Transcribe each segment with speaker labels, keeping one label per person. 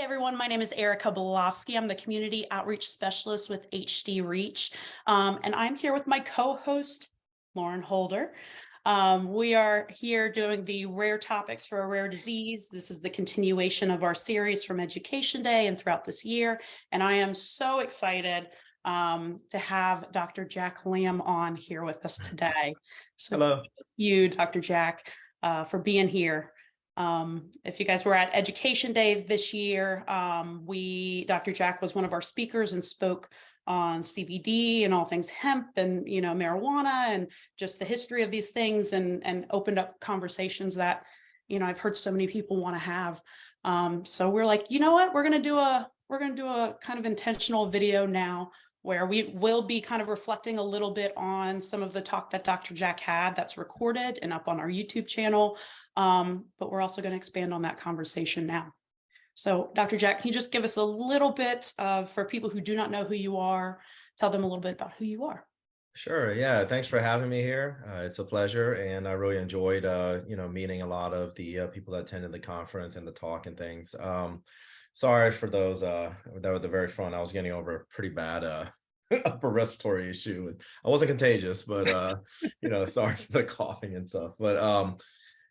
Speaker 1: everyone. My name is Erica Bolofsky. I'm the Community Outreach Specialist with HD Reach. And I'm here with my co-host, Lauren Holder. We are here doing the rare topics for a rare disease. This is the continuation of our series from Education Day and throughout this year. And I am so excited to have Dr. Jack Lamb on here with us today. So
Speaker 2: Hello.
Speaker 1: thank you, Dr. Jack, for being here. If you guys were at Education Day this year, Dr. Jack was one of our speakers and spoke on CBD and all things hemp and, marijuana and just the history of these things and opened up conversations that, I've heard so many people want to have. So we're like, you know what, we're going to do a kind of intentional video now where we will be kind of reflecting a little bit on some of the talk that Dr. Jack had that's recorded and up on our YouTube channel. But we're also going to expand on that conversation now. So Dr. Jack, can you just give us a little bit for people who do not know who you are, tell them a little bit about who you are?
Speaker 2: Sure. Yeah. Thanks for having me here. It's a pleasure, and I really enjoyed, meeting a lot of the people that attended the conference and the talk and things. Sorry for those that were at the very front. I was getting over a pretty bad upper respiratory issue, and I wasn't contagious, but sorry for the coughing and stuff. But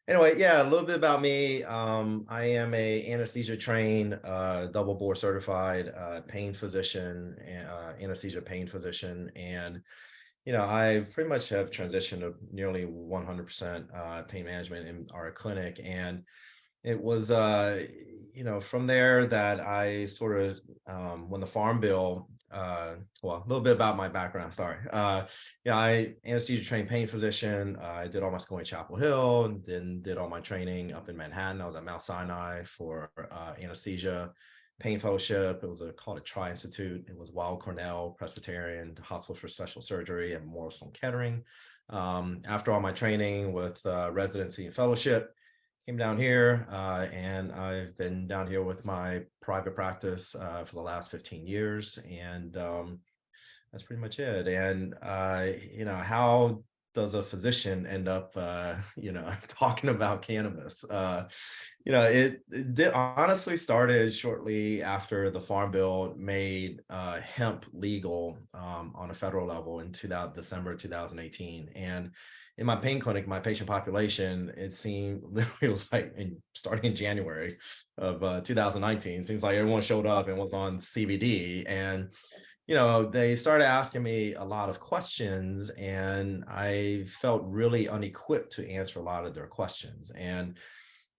Speaker 2: anyway, yeah, a little bit about me. I am a anesthesia trained, double board certified pain physician, anesthesia pain physician, and I pretty much have transitioned to nearly 100% pain management in our clinic. And it was, from there that I sort of, when the Farm Bill, well, a little bit about my background, sorry. I anesthesia trained pain physician. I did all my schooling at Chapel Hill, and then did all my training up in Manhattan. I was at Mount Sinai for anesthesia pain fellowship. It was called a Tri-Institute. It was Weill Cornell Presbyterian Hospital for Special Surgery and Memorial Sloan Kettering. After all my training with residency and fellowship, came down here, and I've been down here with my private practice for the last 15 years. And that's pretty much it. And, how does a physician end up, talking about cannabis? It did honestly started shortly after the Farm Bill made hemp legal on a federal level in December 2018. And in my pain clinic, my patient population, it seemed literally it was like starting in January of 2019. Seems like everyone showed up and was on CBD, and they started asking me a lot of questions, and I felt really unequipped to answer a lot of their questions. And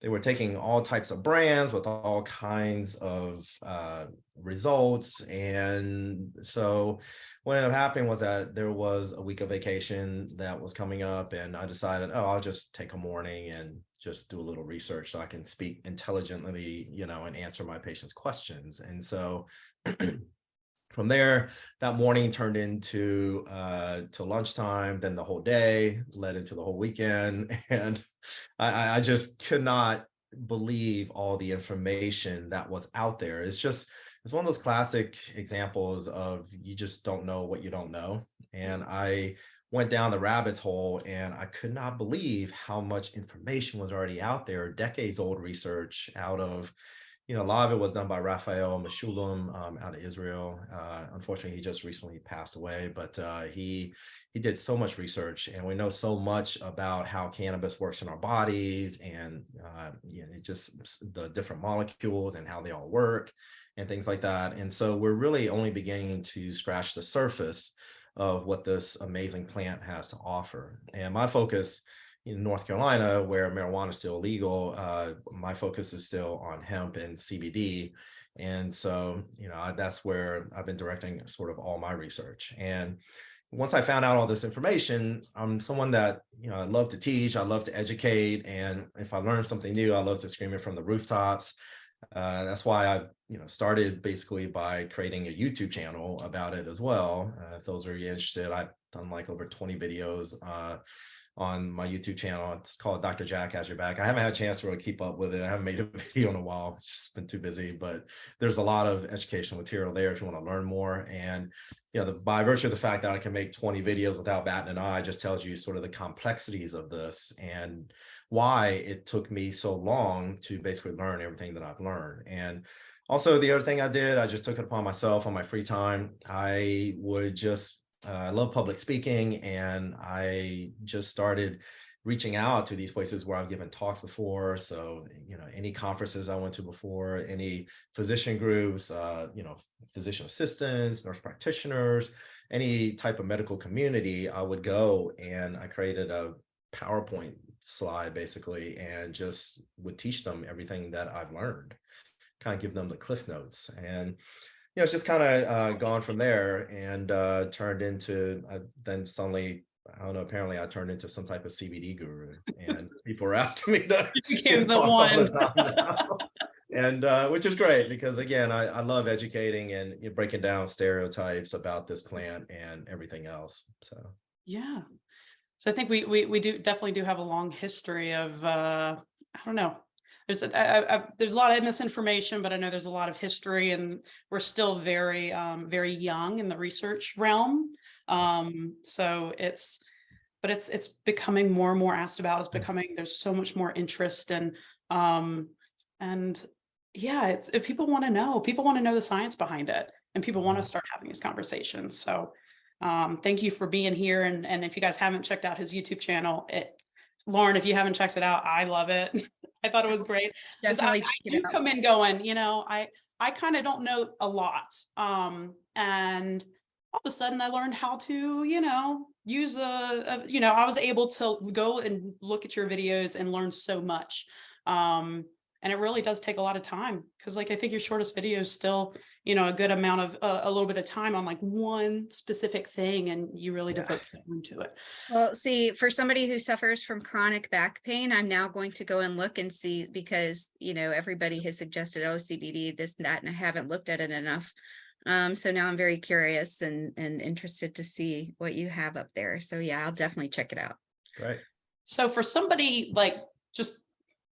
Speaker 2: they were taking all types of brands with all kinds of results. And so what ended up happening was that there was a week of vacation that was coming up, and I decided, oh, I'll just take a morning and just do a little research so I can speak intelligently, and answer my patients' questions. And so from there, that morning turned into to lunchtime, then the whole day led into the whole weekend. And I just could not believe all the information that was out there. It's one of those classic examples of you just don't know what you don't know. And I went down the rabbit's hole, and I could not believe how much information was already out there, decades old research out of, a lot of it was done by Raphael Meshulam out of Israel. Unfortunately, he just recently passed away, but he did so much research, and we know so much about how cannabis works in our bodies, and just the different molecules and how they all work and things like that. And so we're really only beginning to scratch the surface of what this amazing plant has to offer. And my focus in North Carolina, where marijuana is still legal, my focus is still on hemp and CBD. And so, that's where I've been directing sort of all my research. And once I found out all this information, I'm someone that, I love to teach, I love to educate. And if I learn something new, I love to scream it from the rooftops. That's why I, started basically by creating a YouTube channel about it as well. If those are interested, I've done like over 20 videos on my YouTube channel. It's called Dr. Jack Has Your Back. I haven't had a chance to really keep up with it. I haven't made a video in a while. It's just been too busy, but there's a lot of educational material there if you want to learn more. And by virtue of the fact that I can make 20 videos without batting an eye, just tells you sort of the complexities of this and why it took me so long to basically learn everything that I've learned. And also, the other thing I did, I just took it upon myself on my free time. I love public speaking, and I just started reaching out to these places where I've given talks before. So, any conferences I went to before, any physician groups, physician assistants, nurse practitioners, any type of medical community, I would go, and I created a PowerPoint slide basically, and just would teach them everything that I've learned, kind of give them the cliff notes. And it's just kind of gone from there, and turned into then suddenly, I don't know, apparently I turned into some type of CBD guru, and people are asking me to
Speaker 1: You became
Speaker 2: give
Speaker 1: the
Speaker 2: talks all the
Speaker 1: one.
Speaker 2: time now. And which is great, because again, I love educating and breaking down stereotypes about this plant and everything else. So
Speaker 1: Yeah. So I think we do definitely do have a long history of I don't know. There's a lot of misinformation, but I know there's a lot of history, and we're still very young in the research realm. So it's becoming more and more asked about. It's becoming, there's so much more interest, um and yeah, people want to know. People want to know the science behind it, and people want to start having these conversations. So thank you for being here. And if you guys haven't checked out his YouTube channel, Lauren, if you haven't checked it out, I love it. I thought it was great, because I
Speaker 3: Definitely check it
Speaker 1: do
Speaker 3: out.
Speaker 1: come in going, I kind of don't know a lot. And all of a sudden I learned how to, use I was able to go and look at your videos and learn so much. And it really does take a lot of time, because like I think your shortest video is still, a good amount of a little bit of time on like one specific thing, and you really
Speaker 2: yeah.
Speaker 1: devote time to it.
Speaker 3: Well, see, for somebody who suffers from chronic back pain, I'm now going to go and look and see, because, everybody has suggested, oh, CBD, this, and that, and I haven't looked at it enough. So now I'm very curious and interested to see what you have up there. So yeah, I'll definitely check it out.
Speaker 2: Right.
Speaker 1: So for somebody like just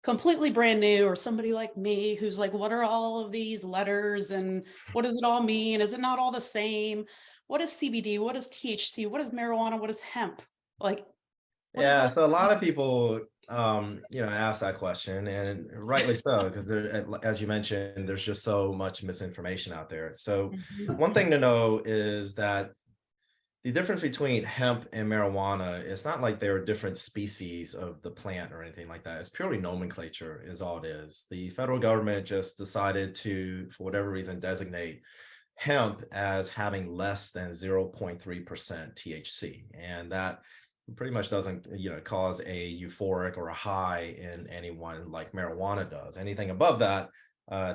Speaker 1: completely brand new, or somebody like me who's like, what are all of these letters and what does it all mean? Is it not all the same? What is CBD? What is THC? What is marijuana? What is hemp? Like, what is
Speaker 2: Yeah,
Speaker 1: all?
Speaker 2: so a lot of people ask that question, and rightly so, because there, as you mentioned, there's just so much misinformation out there. So one thing to know is that the difference between hemp and marijuana, it's not like they're different species of the plant or anything like that. It's purely nomenclature is all it is. The federal government just decided to, for whatever reason, designate hemp as having less than 0.3% THC. And that pretty much doesn't, cause a euphoric or a high in anyone like marijuana does. Anything above that,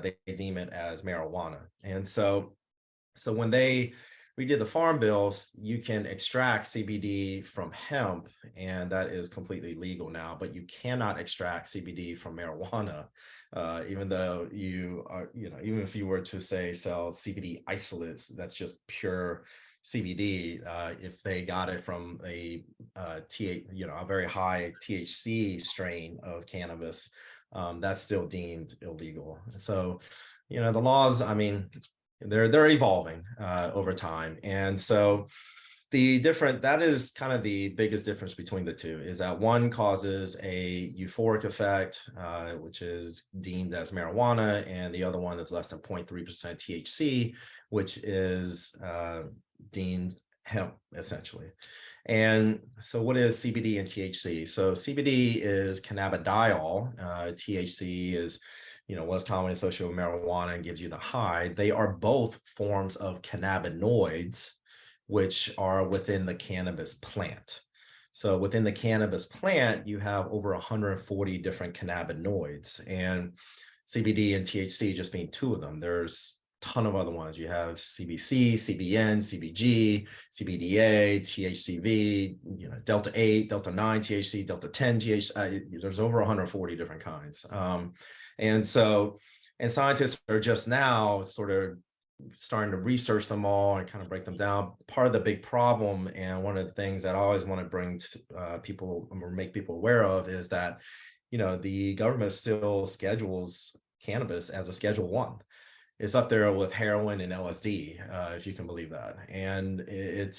Speaker 2: they deem it as marijuana. And so when we did the farm bills, you can extract CBD from hemp, and that is completely legal now, but you cannot extract CBD from marijuana, even though you are, even if you were to say sell CBD isolates, that's just pure CBD. If they got it from a very high THC strain of cannabis, that's still deemed illegal. So, the laws, I mean, they're evolving over time. And so that is kind of the biggest difference between the two, is that one causes a euphoric effect, which is deemed as marijuana, and the other one is less than 0.3% THC, which is deemed hemp, essentially. And so what is CBD and THC? So CBD is cannabidiol. THC is what's commonly associated with marijuana and gives you the high. They are both forms of cannabinoids, which are within the cannabis plant. So within the cannabis plant, you have over 140 different cannabinoids, and CBD and THC just being two of them. There's a ton of other ones. You have CBC, CBN, CBG, CBDA, THCV, Delta 8, Delta 9 THC, Delta 10 THC. There's over 140 different kinds. And scientists are just now sort of starting to research them all and kind of break them down. Part of the big problem, and one of the things that I always want to bring to people or make people aware of, is that, the government still schedules cannabis as a Schedule 1. It's up there with heroin and LSD, if you can believe that. And it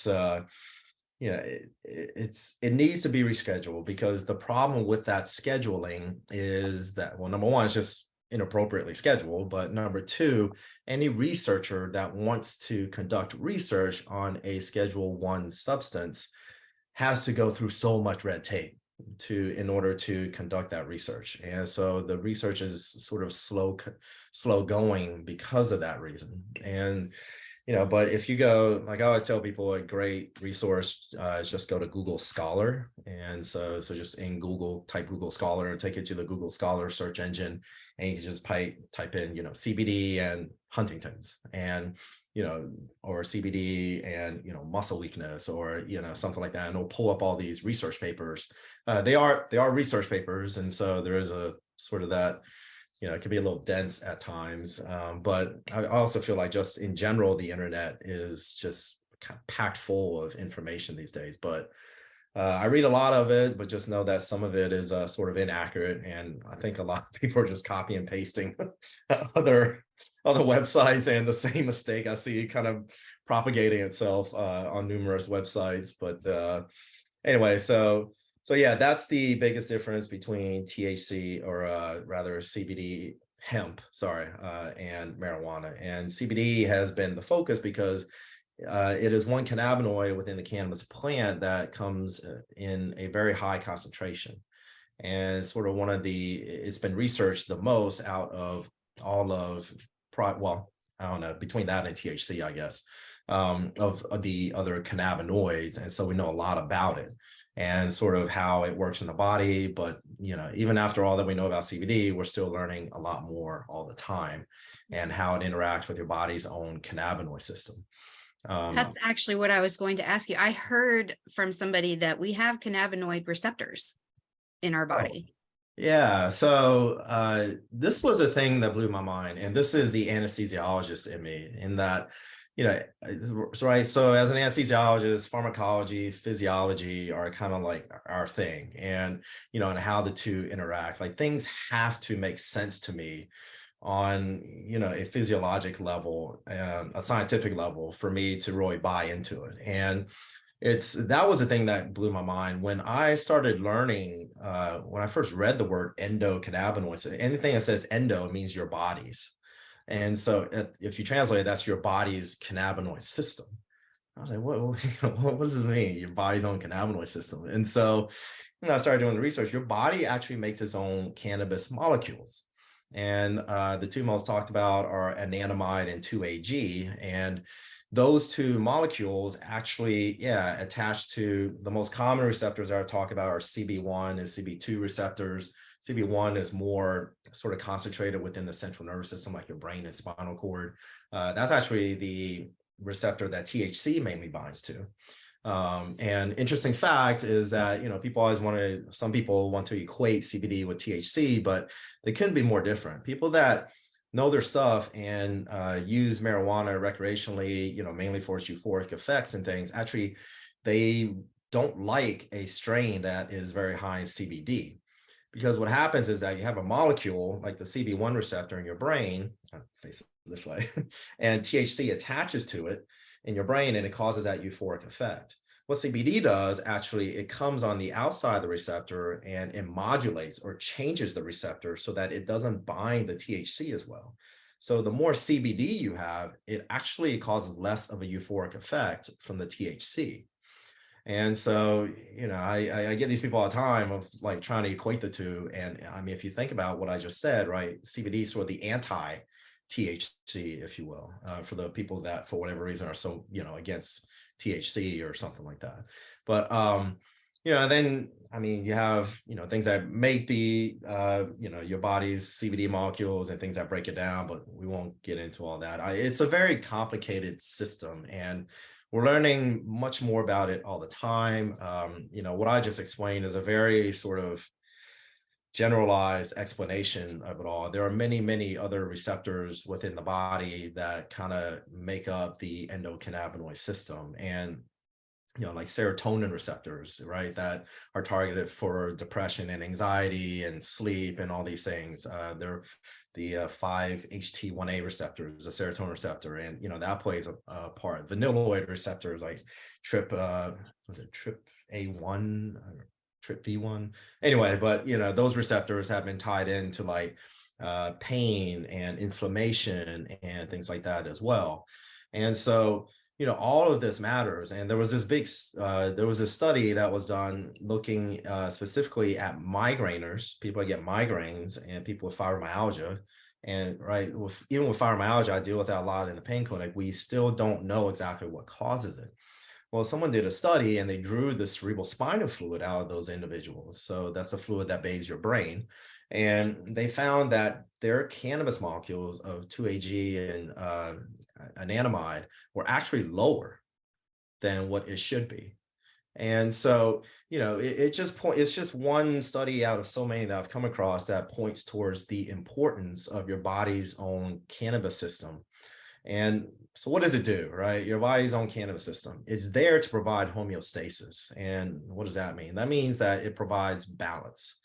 Speaker 2: needs to be rescheduled, because the problem with that scheduling is that, well, number one, it's just inappropriately scheduled, but number two, any researcher that wants to conduct research on a Schedule 1 substance has to go through so much red tape in order to conduct that research. And so the research is sort of slow going because of that reason. And but if you go, like I always tell people, a great resource is just go to Google Scholar. And so just in Google, type Google Scholar, take it to the Google Scholar search engine, and you can just type in, CBD and Huntingtons, and, or CBD and, muscle weakness, or, something like that. And it'll pull up all these research papers. They are research papers. And so there is a sort of that, it can be a little dense at times. But I also feel like just in general, the internet is just kind of packed full of information these days. But I read a lot of it, but just know that some of it is sort of inaccurate. And I think a lot of people are just copy and pasting other websites, and the same mistake I see kind of propagating itself on numerous websites. But anyway, so yeah, that's the biggest difference between THC, or rather CBD hemp, and marijuana. And CBD has been the focus because it is one cannabinoid within the cannabis plant that comes in a very high concentration. And sort of it's been researched the most out of all of, well, I don't know, between that and THC, I guess, of the other cannabinoids. And so we know a lot about it and sort of how it works in the body. But, even after all that we know about CBD, we're still learning a lot more all the time, and how it interacts with your body's own cannabinoid system.
Speaker 3: That's actually what I was going to ask you. I heard from somebody that we have cannabinoid receptors in our body.
Speaker 2: Yeah, so this was a thing that blew my mind, and this is the anesthesiologist in me, in that, right. So as an anesthesiologist, pharmacology, physiology are kind of like our thing, and and how the two interact. Like, things have to make sense to me on a physiologic level, a scientific level, for me to really buy into it. And that was the thing that blew my mind when I started learning, when I first read the word endocannabinoids. Anything that says endo means your body's. And so if you translate it, that's your body's cannabinoid system. I was like, what does this mean? Your body's own cannabinoid system. And so, I started doing the research. Your body actually makes its own cannabis molecules. And the two most talked about are anandamide and 2-AG. And those two molecules actually, attach to the most common receptors that I talk about are CB1 and CB2 receptors. CB1 is more sort of concentrated within the central nervous system, like your brain and spinal cord. That's actually the receptor that THC mainly binds to. And interesting fact is that, some people want to equate CBD with THC, but they couldn't be more different. People that know their stuff and use marijuana recreationally, mainly for its euphoric effects and things, actually, they don't like a strain that is very high in CBD. Because what happens is that you have a molecule like the CB1 receptor in your brain, I'll face it this way, and THC attaches to it in your brain, and it causes that euphoric effect. What CBD does, actually, it comes on the outside of the receptor and it modulates or changes the receptor so that it doesn't bind the THC as well. So the more CBD you have, it actually causes less of a euphoric effect from the THC. And so, I get these people all the time of like trying to equate the two. And I mean, if you think about what I just said, right, CBD is sort of the anti-THC, if you will, for the people that for whatever reason are so, against THC or something like that. But, then, I mean, you have, things that make the, your body's CBD molecules and things that break it down, but we won't get into all that. It's a very complicated system, and we're learning much more about it all the time. What I just explained is a very sort of generalized explanation of it all. There are many, many other receptors within the body that kind of make up the endocannabinoid system. And like serotonin receptors, right, that are targeted for depression and anxiety and sleep and all these things. They're the 5-HT1A receptors, a serotonin receptor, and that plays a part. Vanilloid receptors like trip A1, trip V1. Anyway, but those receptors have been tied into like pain and inflammation and things like that as well. And so all of this matters. And there was this study that was done looking specifically at migrainers, people that get migraines, and people with fibromyalgia. And even with fibromyalgia, I deal with that a lot in the pain clinic. We still don't know exactly what causes it. Well, someone did a study and they drew the cerebral spinal fluid out of those individuals. So that's the fluid that bathes your brain. And they found that their cannabis molecules of 2-AG and anandamide were actually lower than what it should be. And so, it's just one study out of so many that I've come across that points towards the importance of your body's own cannabis system. And so what does it do, right? Your body's own cannabis system is there to provide homeostasis. And what does that mean? That means that it provides balance.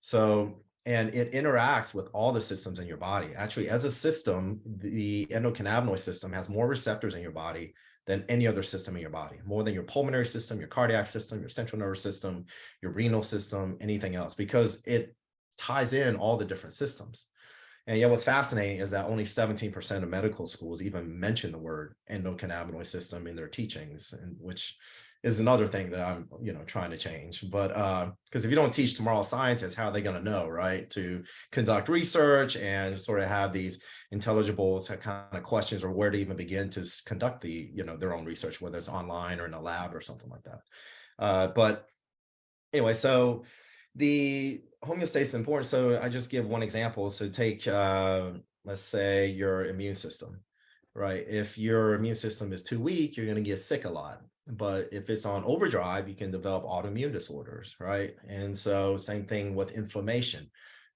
Speaker 2: So, and it interacts with all the systems in your body. Actually, as a system, the endocannabinoid system has more receptors in your body than any other system in your body, more than your pulmonary system, your cardiac system, your central nervous system, your renal system, anything else, because it ties in all the different systems. And yet what's fascinating is that only 17% of medical schools even mention the word endocannabinoid system in their teachings, and which is another thing that I'm, trying to change. But because if you don't teach tomorrow's scientists, how are they going to know, right, to conduct research and sort of have these intelligible kind of questions, or where to even begin to conduct the, their own research, whether it's online or in a lab or something like that. But anyway, so the homeostasis is important. So I just give one example. So take, let's say, your immune system, right? If your immune system is too weak, you're going to get sick a lot. But if it's on overdrive, you can develop autoimmune disorders, right? And so same thing with inflammation.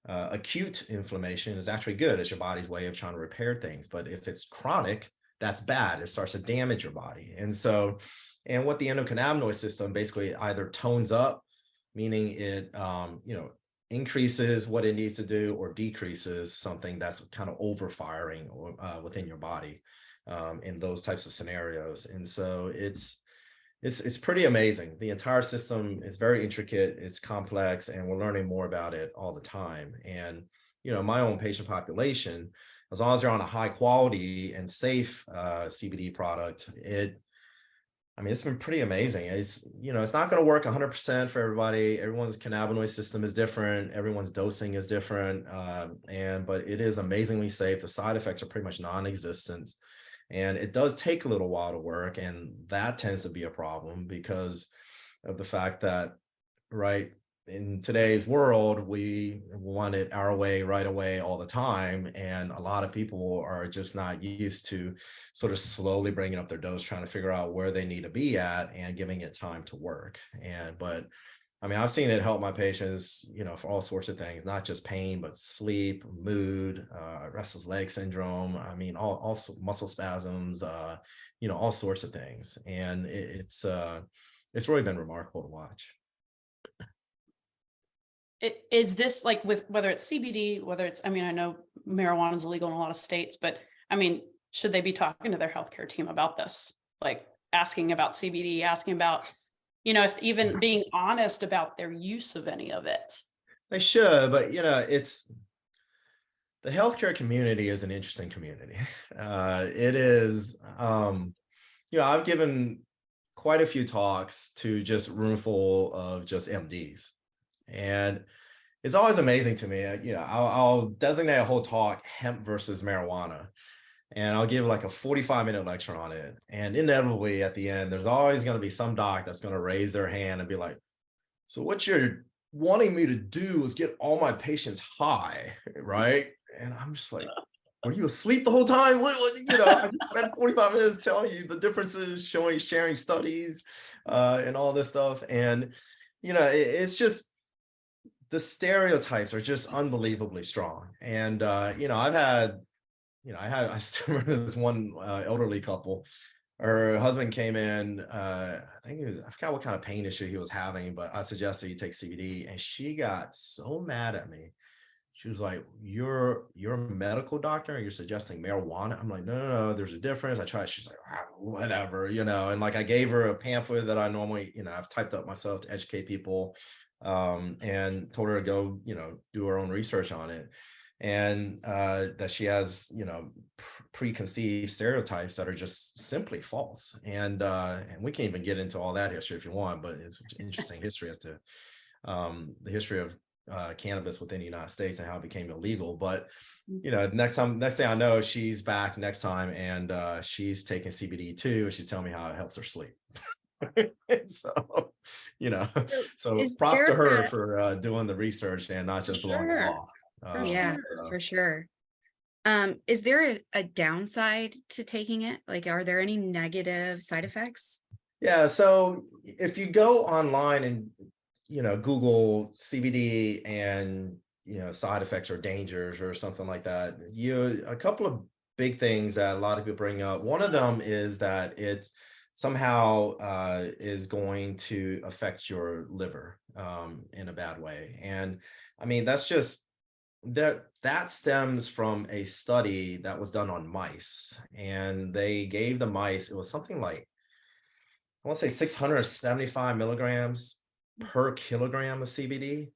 Speaker 2: Acute inflammation is actually good as your body's way of trying to repair things. But if it's chronic, that's bad. It starts to damage your body. And so, and what the endocannabinoid system basically either tones up, meaning it, increases what it needs to do, or decreases something that's kind of overfiring within your body in those types of scenarios. And so it's pretty amazing. The entire system is very intricate, it's complex, and we're learning more about it all the time. And my own patient population, as long as they're on a high quality and safe CBD product, it's been pretty amazing. It's not going to work 100% for everybody. Everyone's cannabinoid system is different. Everyone's dosing is different. But it is amazingly safe. The side effects are pretty much non-existent. And it does take a little while to work. And that tends to be a problem because of the fact that, right, in today's world, we want it our way right away all the time. And a lot of people are just not used to sort of slowly bringing up their dose, trying to figure out where they need to be at and giving it time to work. But I've seen it help my patients, for all sorts of things, not just pain, but sleep, mood, restless leg syndrome. All muscle spasms, all sorts of things. And it's really been remarkable to watch.
Speaker 1: Is this like with whether it's CBD, whether it's, I know marijuana is illegal in a lot of states, but should they be talking to their healthcare team about this? Like asking about CBD, asking about, if even being honest about their use of any of it?
Speaker 2: They should, but it's, the healthcare community is an interesting community. It is, I've given quite a few talks to just roomful of just MDs. And it's always amazing to me, I'll designate a whole talk, hemp versus marijuana, and I'll give like a 45-minute lecture on it. And inevitably at the end, there's always going to be some doc that's going to raise their hand and be like, so what you're wanting me to do is get all my patients high, right? And I'm just like, were you asleep the whole time? I just spent 45 minutes telling you the differences, sharing studies and all this stuff. And, it's just, the stereotypes are just unbelievably strong. And you know, I've had, you know, I still remember this one elderly couple. Her husband came in, I think I forgot what kind of pain issue he was having, but I suggested he take CBD, and she got so mad at me. She was like, you're a medical doctor and you're suggesting marijuana? I'm like, no, no, no, there's a difference. I tried. She's like, "Ah, whatever, you know." And like I gave her a pamphlet that I normally, you know, I've typed up myself to educate people, and told her to go, you know, do her own research on it. And that she has, you know, preconceived stereotypes that are just simply false. And we can even get into all that history if you want, but it's interesting history as to the history of cannabis within the United States and how it became illegal. But you know, next thing I know, she's back next time, and she's taking CBD too. And she's telling me how it helps her sleep. So, you know,
Speaker 3: So
Speaker 2: so
Speaker 3: is
Speaker 2: props to
Speaker 3: there
Speaker 2: her
Speaker 3: a,
Speaker 2: for doing the research and not just blowing it
Speaker 1: Sure.
Speaker 2: off.
Speaker 1: For
Speaker 3: yeah,
Speaker 1: sure.
Speaker 3: for sure. Is there a downside to taking it? Like, are there any negative side effects?
Speaker 2: Yeah, so if you go online and, you know, Google CBD and, you know, side effects or dangers or something like that, a couple of big things that a lot of people bring up. One of them is that it's somehow is going to affect your liver in a bad way. And I mean, that's just that stems from a study that was done on mice, and they gave the mice, it was something like, I want to say 675 milligrams per kilogram of CBD.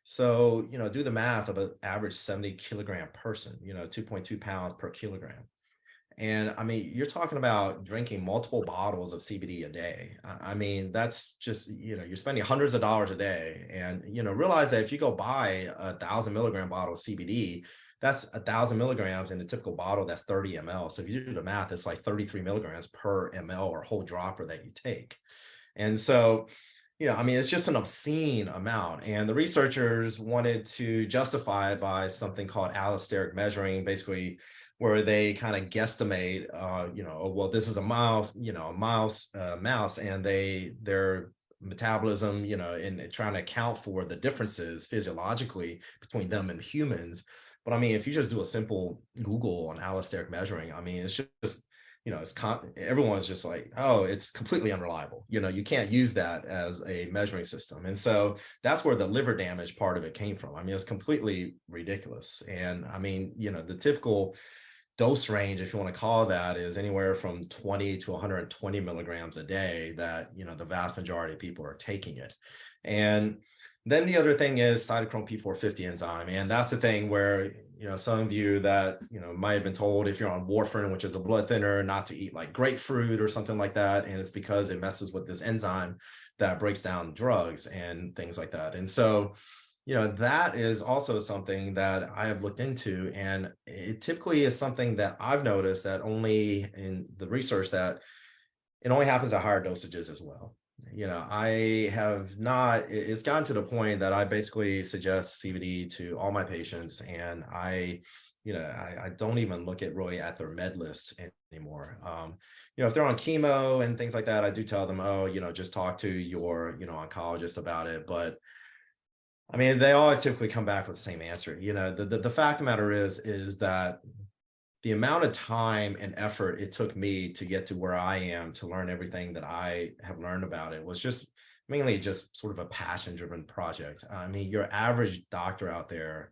Speaker 2: So, you know, do the math of an average 70-kilogram person, you know, 2.2 pounds per kilogram. And I mean, you're talking about drinking multiple bottles of CBD a day. I mean, that's just, you know, you're spending hundreds of dollars a day. And, you know, realize that if you go buy 1,000 milligram bottle of CBD, that's 1,000 milligrams in a typical bottle, that's 30 ml. So if you do the math, it's like 33 milligrams per ml or whole dropper that you take. And so, you know, I mean, it's just an obscene amount. And the researchers wanted to justify it by something called allosteric measuring, basically, where they kind of guesstimate, you know, oh, well, this is a mouse, you know, mouse, and their metabolism, you know, and trying to account for the differences physiologically between them and humans. But I mean, if you just do a simple Google on allosteric measuring, I mean, it's just, you know, everyone's just like, oh, it's completely unreliable. You know, you can't use that as a measuring system. And so that's where the liver damage part of it came from. I mean, it's completely ridiculous. And I mean, you know, the typical dose range, if you want to call that, is anywhere from 20 to 120 milligrams a day that, you know, the vast majority of people are taking it. And then the other thing is cytochrome P450 enzyme. And that's the thing where, you know, some of you that, you know, might have been told if you're on warfarin, which is a blood thinner, not to eat like grapefruit or something like that. And it's because it messes with this enzyme that breaks down drugs and things like that. And so, you know, that is also something that I have looked into, and it typically is something that I've noticed that only in the research that it only happens at higher dosages as well. You know, I have not, it's gotten to the point that I basically suggest CBD to all my patients, and you know, I don't even look at really at their med list anymore. You know, if they're on chemo and things like that, I do tell them, oh, you know, just talk to your, you know, oncologist about it. But I mean, they always typically come back with the same answer. You know, the fact of the matter is that the amount of time and effort it took me to get to where I am to learn everything that I have learned about it was just mainly just sort of a passion driven project. I mean, your average doctor out there,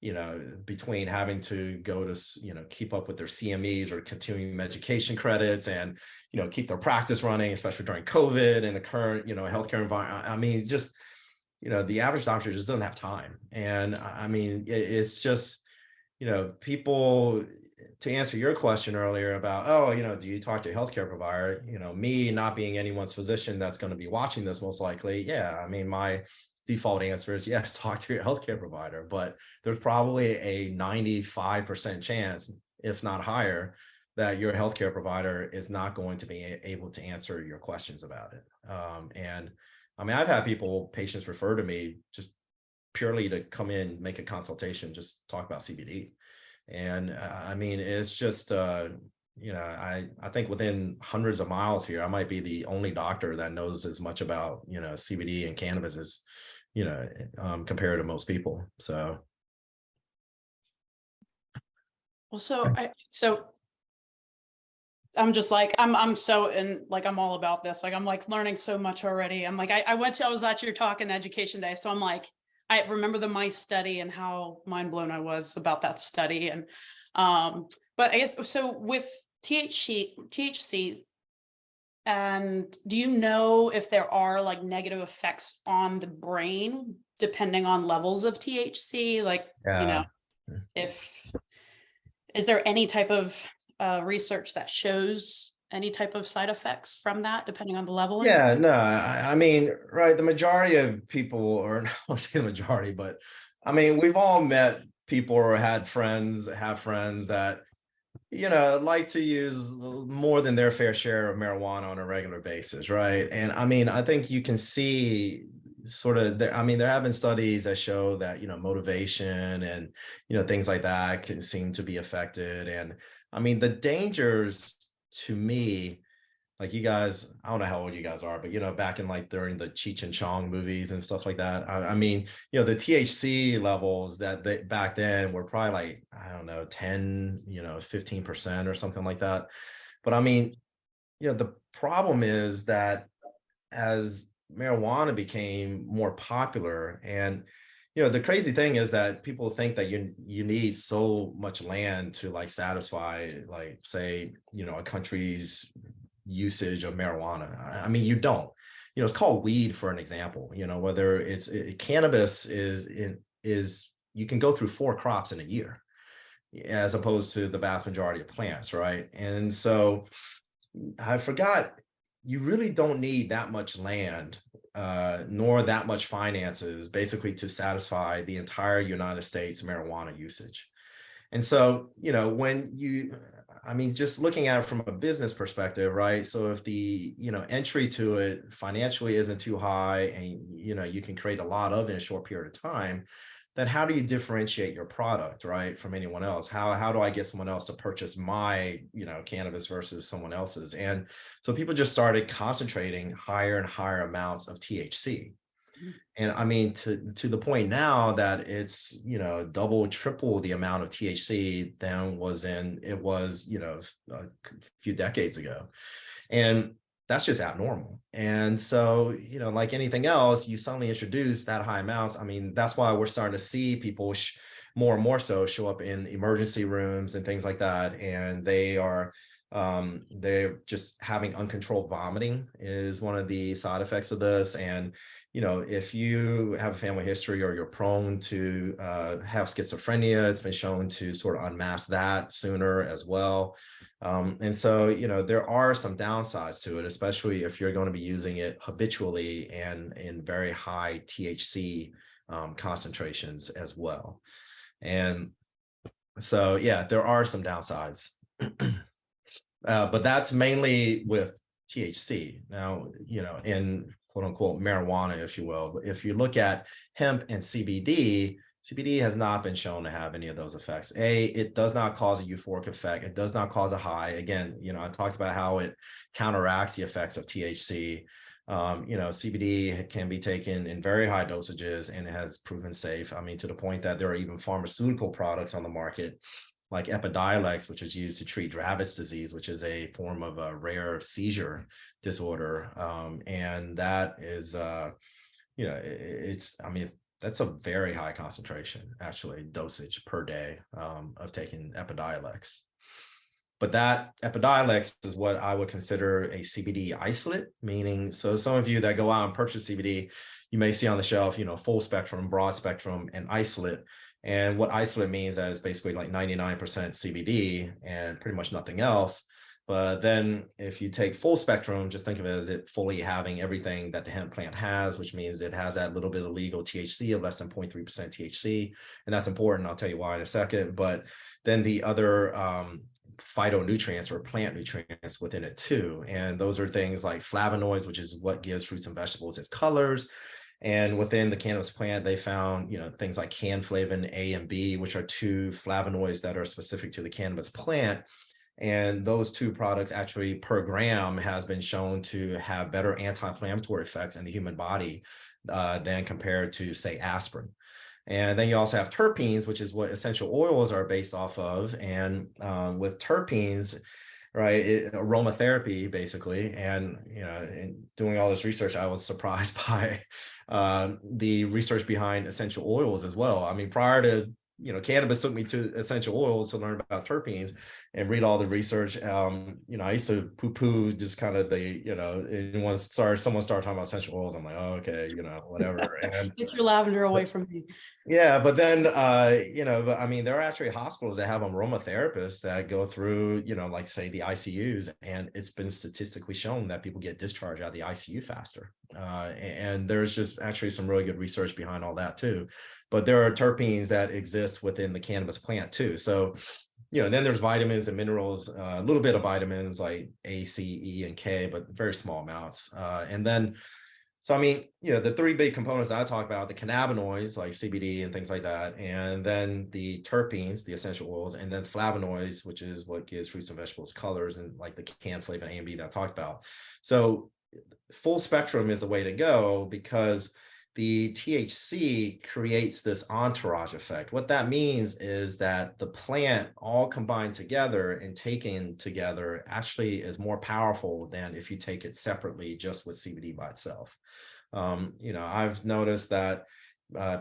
Speaker 2: you know, between having to go to, you know, keep up with their CMEs or continuing education credits and, you know, keep their practice running, especially during COVID and the current, you know, healthcare environment. I mean, just, you know, the average doctor just doesn't have time. And I mean, it's just, you know, people, to answer your question earlier about, oh, you know, do you talk to a healthcare provider? You know, me not being anyone's physician that's going to be watching this most likely. Yeah. I mean, my default answer is yes, talk to your healthcare provider, but there's probably a 95% chance, if not higher, that your healthcare provider is not going to be able to answer your questions about it. And I mean, I've had patients refer to me just purely to come in, make a consultation, just talk about CBD. And I mean, it's just, you know, I think within hundreds of miles here, I might be the only doctor that knows as much about, you know, CBD and cannabis as, compared to most people. So.
Speaker 1: Well, so I'm just like, I'm so, and like, I'm all about this. Like, I'm like learning so much already. I'm like, I was at your talk in education day. So I'm like, I remember the mice study and how mind blown I was about that study. And, but I guess, so with THC, and do you know if there are like negative effects on the brain depending on levels of THC? Like,
Speaker 2: Yeah.
Speaker 1: if, is there any type of research that shows any type of side effects from that, depending on the leveling?
Speaker 2: Yeah, no, I mean, right. The majority of people, or I won't say the majority, but I mean, we've all met people or had friends, have friends that, like to use more than their fair share of marijuana on a regular basis, right? And I mean, I think you can see sort of there, I mean, there have been studies that show that, motivation and, things like that can seem to be affected. And I mean, the dangers to me, like you guys, I don't know how old you guys are, but back in like during the Cheech and Chong movies and stuff like that. I mean, the THC levels that they back then were probably like, I don't know, 10, 15% or something like that. But I mean, the problem is that as marijuana became more popular, and the crazy thing is that people think that you need so much land to like satisfy, like, say, a country's usage of marijuana. I mean, you don't. It's called weed for an example. Whether it's cannabis is you can go through 4 crops in a year, as opposed to the vast majority of plants, right? And so I forgot, you really don't need that much land, nor that much finances, basically, to satisfy the entire United States marijuana usage. And so, I mean, just looking at it from a business perspective, right? So if the, entry to it financially isn't too high, and, you can create a lot of in a short period of time, then how do you differentiate your product, right, from anyone else? How do I get someone else to purchase my, cannabis versus someone else's? And so people just started concentrating higher and higher amounts of THC. And I mean, to the point now that it's, double, triple the amount of THC than it was, a few decades ago. And that's just abnormal. And so, like anything else, you suddenly introduce that high amounts. I mean, that's why we're starting to see people more and more so show up in emergency rooms and things like that. And they're just having uncontrolled vomiting is one of the side effects of this. And if you have a family history or you're prone to have schizophrenia, it's been shown to sort of unmask that sooner as well. And so, there are some downsides to it, especially if you're going to be using it habitually and in very high THC concentrations as well. And so, yeah, there are some downsides. But that's mainly with THC. Now, in quote unquote marijuana, if you will. But if you look at hemp and CBD has not been shown to have any of those effects. It does not cause a euphoric effect. It does not cause a high. Again, I talked about how it counteracts the effects of THC. CBD can be taken in very high dosages, and it has proven safe. I mean, to the point that there are even pharmaceutical products on the market like Epidiolex, which is used to treat Dravet's disease, which is a form of a rare seizure disorder. And that is, that's a very high concentration, actually, dosage per day of taking Epidiolex. But that Epidiolex is what I would consider a CBD isolate, meaning, so some of you that go out and purchase CBD, you may see on the shelf, full spectrum, broad spectrum, and isolate. And what isolate means is basically like 99% CBD and pretty much nothing else. But then if you take full spectrum, just think of it as it fully having everything that the hemp plant has, which means it has that little bit of legal THC of less than 0.3% THC. And that's important. I'll tell you why in a second. But then the other phytonutrients or plant nutrients within it too. And those are things like flavonoids, which is what gives fruits and vegetables its colors. And within the cannabis plant, they found, things like canflavin A and B, which are 2 flavonoids that are specific to the cannabis plant. And those two products actually per gram has been shown to have better anti-inflammatory effects in the human body than compared to, say, aspirin. And then you also have terpenes, which is what essential oils are based off of. And with terpenes, right, aromatherapy basically. And, in doing all this research, I was surprised by the research behind essential oils as well. I mean, prior to, cannabis took me to essential oils to learn about terpenes and read all the research. I used to poo-poo just kind of and once someone started talking about essential oils, I'm like, oh, okay, whatever. And
Speaker 1: Get your lavender away from me.
Speaker 2: yeah, but then, but I mean, there are actually hospitals that have aromatherapists that go through, like say the ICUs, and it's been statistically shown that people get discharged out of the ICU faster. And there's just actually some really good research behind all that too. But there are terpenes that exist within the cannabis plant too. So, then there's vitamins and minerals, a little bit of vitamins like A, C, E, and K, but very small amounts. And then so, I mean, the three big components I talk about, the cannabinoids like CBD and things like that, and then the terpenes, the essential oils, and then flavonoids, which is what gives fruits and vegetables colors, and like the canflavin A and B that I talked about. So full spectrum is the way to go because the THC creates this entourage effect. What that means is that the plant all combined together and taken together actually is more powerful than if you take it separately just with CBD by itself. I've noticed that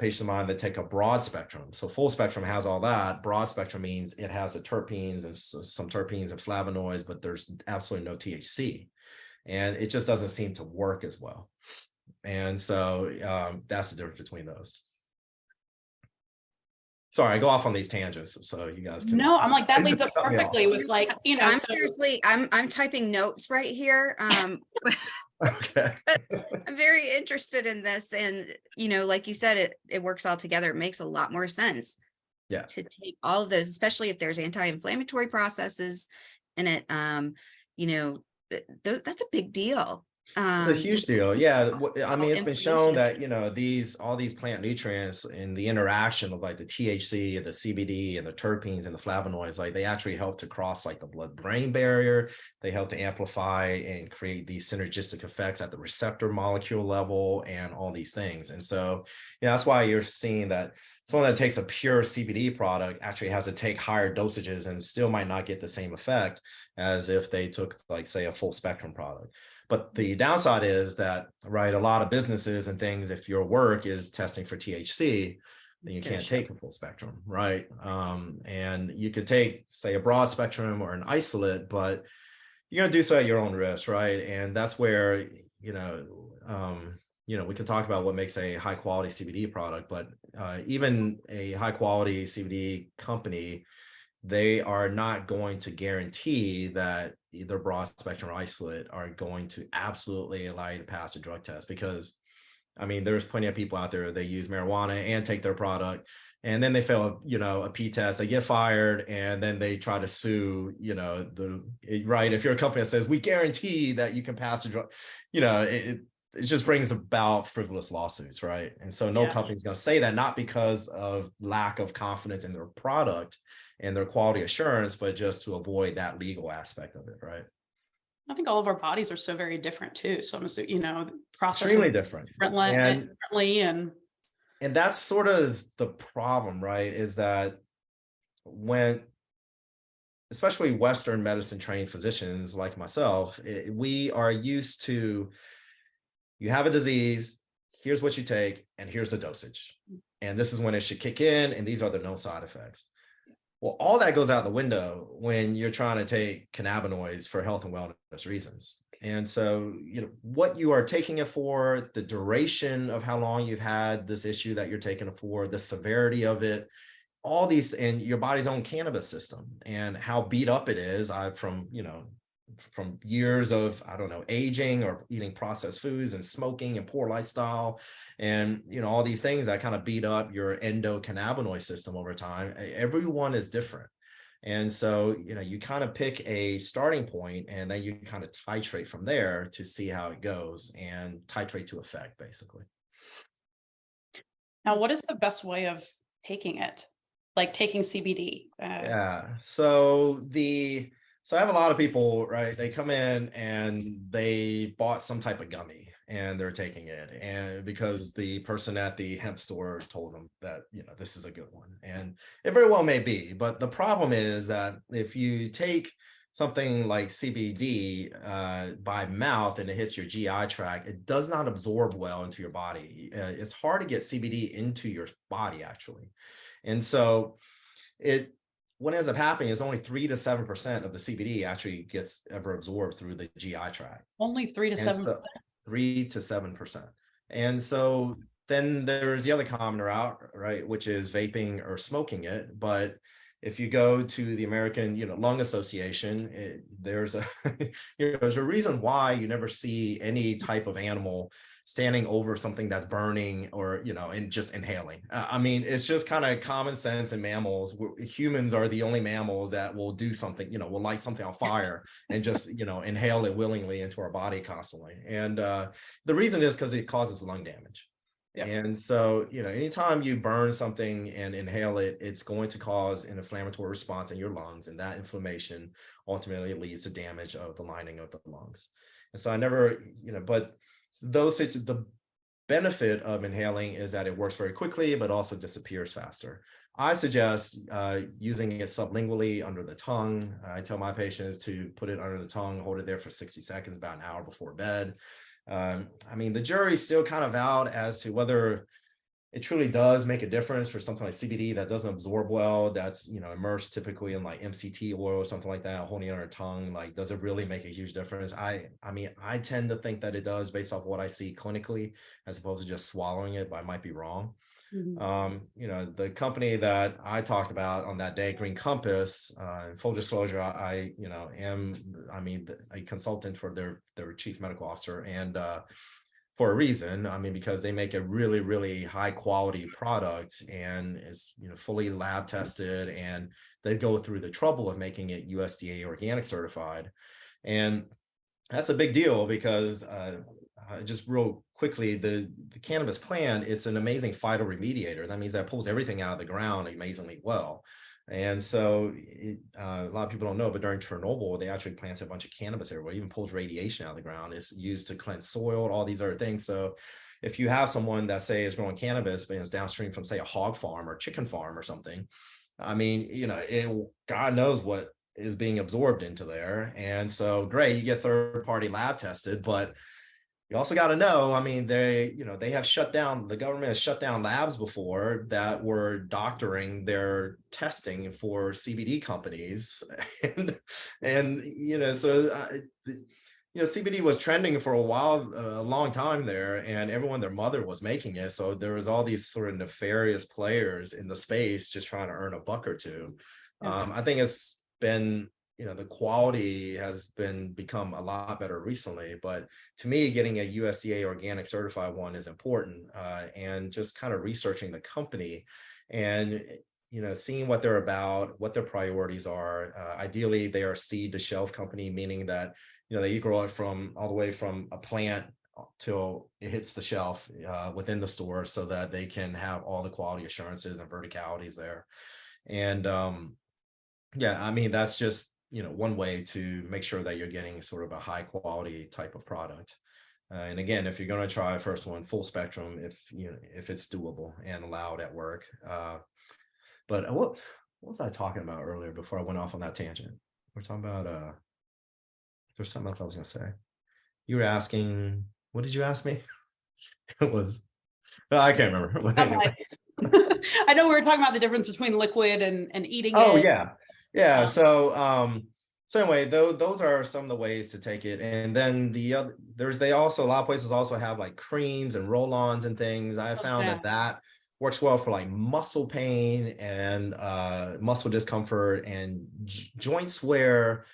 Speaker 2: patients of mine that take a broad spectrum. So full spectrum has all that. Broad spectrum means it has the terpenes and some terpenes and flavonoids, but there's absolutely no THC. And it just doesn't seem to work as well. And so that's the difference between those. Sorry, I go off on these tangents, so you guys can.
Speaker 1: No, I'm like, that leads up perfectly with
Speaker 3: I'm seriously, I'm typing notes right here.
Speaker 2: Okay.
Speaker 3: I'm very interested in this, and like you said, it works all together. It makes a lot more sense.
Speaker 2: Yeah.
Speaker 3: To take all of those, especially if there's anti-inflammatory processes in it. That's a big deal.
Speaker 2: It's a huge deal. Yeah. I mean, it's been shown that, all these plant nutrients and the interaction of like the THC and the CBD and the terpenes and the flavonoids, like they actually help to cross like the blood-brain barrier. They help to amplify and create these synergistic effects at the receptor molecule level and all these things. And so, that's why you're seeing that someone that takes a pure CBD product actually has to take higher dosages and still might not get the same effect as if they took, like, say, a full spectrum product. But the downside is that, right, a lot of businesses and things, if your work is testing for THC, then you can't take a full spectrum, right? And you could take, say, a broad spectrum or an isolate, but you're going to do so at your own risk, right? And that's where, we can talk about what makes a high quality CBD product, but even a high quality CBD company, they are not going to guarantee that either broad spectrum or isolate are going to absolutely allow you to pass a drug test, because I mean, there's plenty of people out there, they use marijuana and take their product, and then they fail, a P test, they get fired, and then they try to sue, right? If you're a company that says, we guarantee that you can pass a drug, it just brings about frivolous lawsuits, right? And so no company's going to say that, not because of lack of confidence in their product and their quality assurance, but just to avoid that legal aspect of it, right?
Speaker 1: I think all of our bodies are so very different too. So I'm assuming, processing
Speaker 2: extremely differently, and that's sort of the problem, right? Is that when, especially Western medicine trained physicians like myself, we are used to, you have a disease, here's what you take, and here's the dosage. And this is when it should kick in, and these are the known side effects. Well, all that goes out the window when you're trying to take cannabinoids for health and wellness reasons. And so, what you are taking it for, the duration of how long you've had this issue that you're taking it for, the severity of it, all these, and your body's own cannabis system and how beat up it is. From years of, I don't know, aging or eating processed foods and smoking and poor lifestyle, and all these things that kind of beat up your endocannabinoid system over time. Everyone is different. And so, you kind of pick a starting point, and then you kind of titrate from there to see how it goes, and titrate to effect, basically.
Speaker 1: Now, what is the best way of taking it? Like taking CBD?
Speaker 2: Yeah. So So I have a lot of people, right? They come in and they bought some type of gummy and they're taking it. And because the person at the hemp store told them that, this is a good one. And it very well may be. But the problem is that if you take something like CBD by mouth and it hits your GI tract, it does not absorb well into your body. It's hard to get CBD into your body, actually. And so it what ends up happening is only 3 to 7% of the CBD actually gets ever absorbed through the GI tract.
Speaker 1: Only 3 to
Speaker 2: And
Speaker 1: 7.
Speaker 2: so 3 to 7%. And so then there's the other common route, right, which is vaping or smoking it. But if you go to the American, Lung Association, there's a there's a reason why you never see any type of animal standing over something that's burning or and just inhaling. I mean, it's just kind of common sense in mammals. Humans are the only mammals that will do something, will light something on fire and just inhale it willingly into our body constantly. And the reason is because it causes lung damage. Yep. And so, anytime you burn something and inhale it, it's going to cause an inflammatory response in your lungs, and that inflammation ultimately leads to damage of the lining of the lungs. And so I never, but the benefit of inhaling is that it works very quickly, but also disappears faster. I suggest using it sublingually under the tongue. I tell my patients to put it under the tongue, hold it there for 60 seconds, about an hour before bed. I mean, the jury's still kind of out as to whether it truly does make a difference for something like CBD that doesn't absorb well, that's immersed typically in like MCT oil or something like that, holding it on our tongue. Like, does it really make a huge difference? I mean, I tend to think that it does based off what I see clinically, as opposed to just swallowing it, but I might be wrong. The company that I talked about on that day, Green Compass, full disclosure, I am a consultant for their chief medical officer, and for a reason. I mean, because they make a really, really high quality product and is fully lab tested, and they go through the trouble of making it USDA organic certified. And that's a big deal because just real quickly, the cannabis plant, it's an amazing phytoremediator. That means that pulls everything out of the ground amazingly well. And so a lot of people don't know, but during Chernobyl, they actually planted a bunch of cannabis everywhere, even pulls radiation out of the ground. It's used to cleanse soil, all these other things. So if you have someone that say is growing cannabis, but is downstream from say a hog farm or chicken farm or something, I mean, God knows what is being absorbed into there. And so great, you get third party lab tested, but you also got to know, I mean, the government has shut down labs before that were doctoring their testing for CBD companies. CBD was trending for a while, a long time there, and everyone, their mother was making it. So there was all these sort of nefarious players in the space just trying to earn a buck or two. I think it's been, the quality has become a lot better recently, but to me, getting a USDA organic certified one is important, and just kind of researching the company and, seeing what they're about, what their priorities are. Ideally, they are a seed to shelf company, meaning that, they grow it from all the way from a plant till it hits the shelf within the store, so that they can have all the quality assurances and verticalities there. And I mean, that's just one way to make sure that you're getting sort of a high quality type of product. And again, if you're going to try a first one, full spectrum, if it's doable and allowed at work. But what was I talking about earlier before I went off on that tangent? We're talking about there's something else I was going to say. You were asking, what did you ask me? It was, I can't remember. But anyway.
Speaker 1: I know we were talking about the difference between liquid and eating
Speaker 2: Oh,
Speaker 1: it.
Speaker 2: yeah. So anyway, those are some of the ways to take it. And then they also, a lot of places also have like creams and roll-ons and things. I found that works well for like muscle pain and muscle discomfort and joints where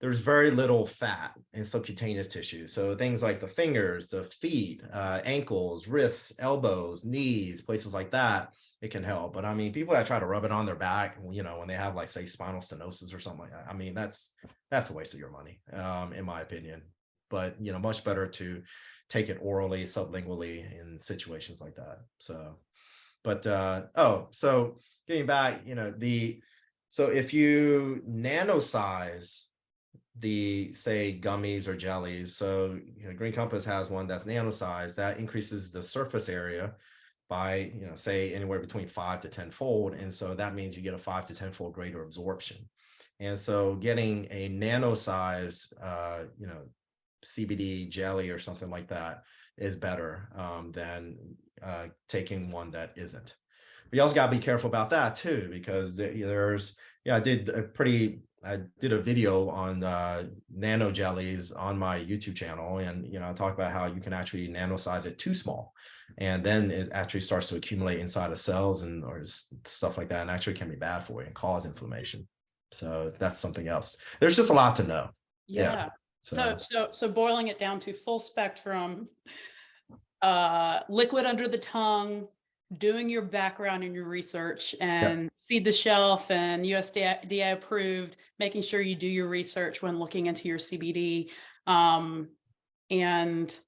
Speaker 2: there's very little fat in subcutaneous tissue. So things like the fingers, the feet, ankles, wrists, elbows, knees, places like that, it can help. But I mean, people that try to rub it on their back, when they have like, say, spinal stenosis or something like that, I mean, that's a waste of your money, in my opinion. But, much better to take it orally, sublingually in situations like that. So, but, so getting back, so if you nanosize the, say, gummies or jellies. So, Green Compass has one that's nano size that increases the surface area by, say anywhere between 5 to 10 fold. And so that means you get a 5 to 10 fold greater absorption. And so getting a nano size, CBD jelly or something like that is better than taking one that isn't. But you also got to be careful about that too, because there's, I did a video on nano jellies on my YouTube channel, and I talk about how you can actually nano size it too small, and then it actually starts to accumulate inside of cells and or stuff like that, and actually can be bad for you and cause inflammation. So that's something else. There's just a lot to know.
Speaker 1: Yeah. So boiling it down to full spectrum, liquid under the tongue, doing your background and your research, and feed the shelf and USDA approved, making sure you do your research when looking into your CBD. And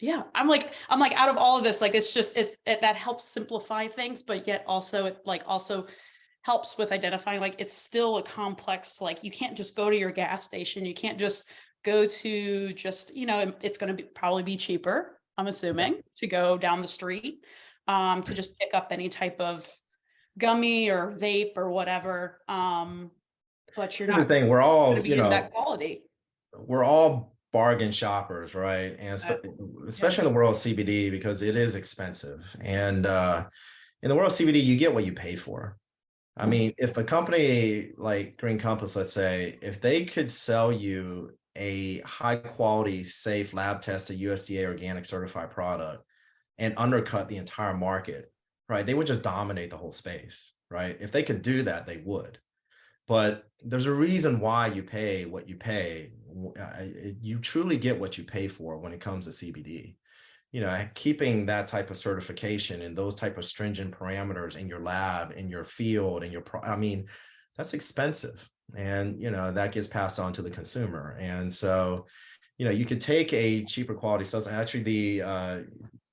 Speaker 1: yeah, I'm like out of all of this, like, that helps simplify things, but yet also it also helps with identifying, like, it's still a complex, like, you can't just go to your gas station. You can't just go to it's going to probably be cheaper, I'm assuming, to go down the street, to just pick up any type of gummy or vape or whatever. But you're
Speaker 2: Here's
Speaker 1: not
Speaker 2: the thing, we're all,
Speaker 1: going to be getting that quality.
Speaker 2: we're all bargain shoppers, right? And especially in the world of CBD, because it is expensive. And in the world of CBD, you get what you pay for. I mean, if a company like Green Compass, let's say, if they could sell you a high quality, safe, lab tested, USDA organic certified product and undercut the entire market, right? They would just dominate the whole space, right? If they could do that, they would. But there's a reason why you pay what you pay. You truly get what you pay for when it comes to CBD. Keeping that type of certification and those type of stringent parameters in your lab, in your field, in that's expensive. And, that gets passed on to the consumer. And so, you could take a cheaper quality substance. Actually, the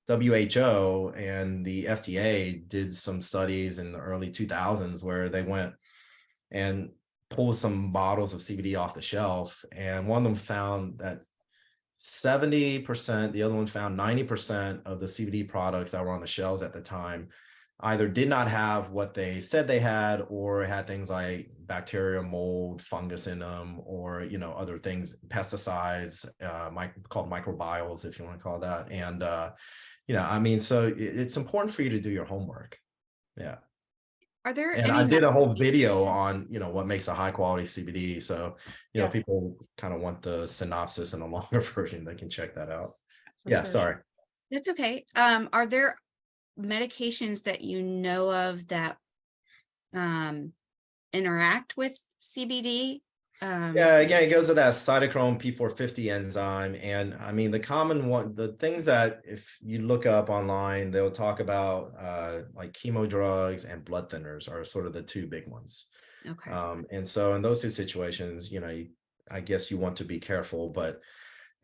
Speaker 2: WHO and the FDA did some studies in the early 2000s where they went and pulled some bottles of CBD off the shelf. And one of them found that 70%, the other one found 90% of the CBD products that were on the shelves at the time either did not have what they said they had, or had things like bacteria, mold, fungus in them, or other things, pesticides, called microbiomes, if you want to call that. And so it's important for you to do your homework. Yeah.
Speaker 3: Are there
Speaker 2: And I did a whole video on, what makes a high quality CBD. So, people kind of want the synopsis and a longer version, they can check that out. Sorry.
Speaker 3: That's okay. Are there medications that you know of that interact with CBD?
Speaker 2: Again, it goes to that cytochrome P450 enzyme. And the common one, the things that if you look up online, they'll talk about like chemo drugs and blood thinners are sort of the two big ones.
Speaker 3: Okay.
Speaker 2: And so in those two situations, I guess you want to be careful, but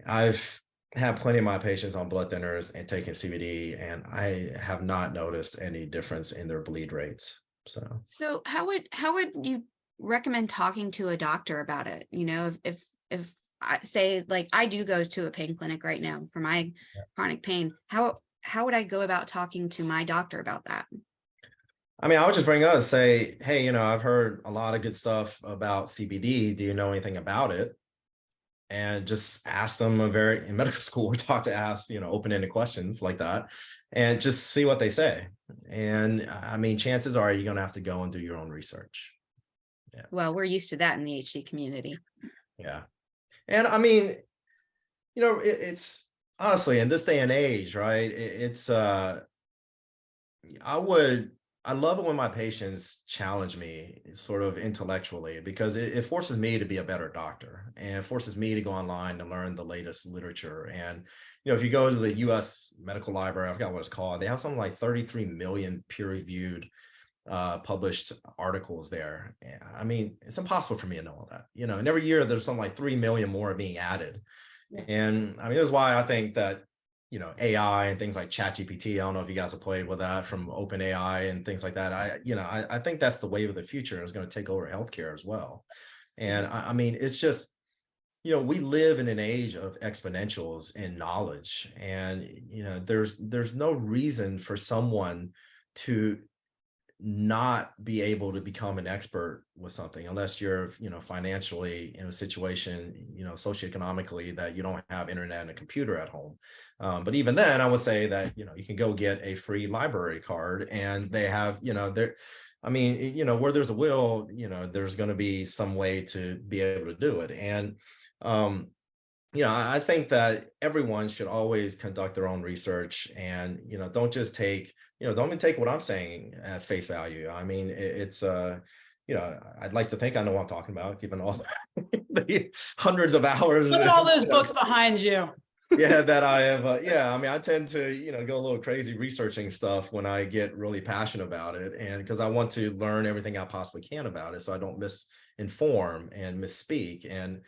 Speaker 2: I've had plenty of my patients on blood thinners and taking CBD, and I have not noticed any difference in their bleed rates. So
Speaker 3: how would you recommend talking to a doctor about it? If I say, like, I do go to a pain clinic right now for my chronic pain, how would I go about talking to my doctor about that?
Speaker 2: I would just bring us, say, hey, I've heard a lot of good stuff about CBD. Do you know anything about it? And just ask them in medical school, we're taught to ask, open-ended questions like that, and just see what they say. And chances are you're going to have to go and do your own research. Yeah.
Speaker 3: Well, we're used to that in the HD community.
Speaker 2: Yeah. And it's honestly, in this day and age, right? I love it when my patients challenge me sort of intellectually, because it forces me to be a better doctor, and it forces me to go online and learn the latest literature. And, if you go to the US Medical Library, I forgot what it's called, they have something like 33 million peer-reviewed published articles there. It's impossible for me to know all that, and every year there's something like 3 million more being added. Yeah. And this is why I think that, AI and things like ChatGPT, I don't know if you guys have played with that from OpenAI and things like that. I think that's the wave of the future. Is going to take over healthcare as well. And I mean, it's just, we live in an age of exponentials in knowledge, and there's no reason for someone to not be able to become an expert with something unless you're financially in a situation, socioeconomically, that you don't have internet and a computer at home. But even then, I would say that you can go get a free library card, and they have there. I mean, where there's a will, there's going to be some way to be able to do it. And I think that everyone should always conduct their own research, and don't just take don't even take what I'm saying at face value. I mean, it's I'd like to think I know what I'm talking about, given all the hundreds of hours.
Speaker 1: Look at all those books behind you.
Speaker 2: Yeah, that I have. I mean, I tend to go a little crazy researching stuff when I get really passionate about it, and because I want to learn everything I possibly can about it, so I don't misinform and misspeak. And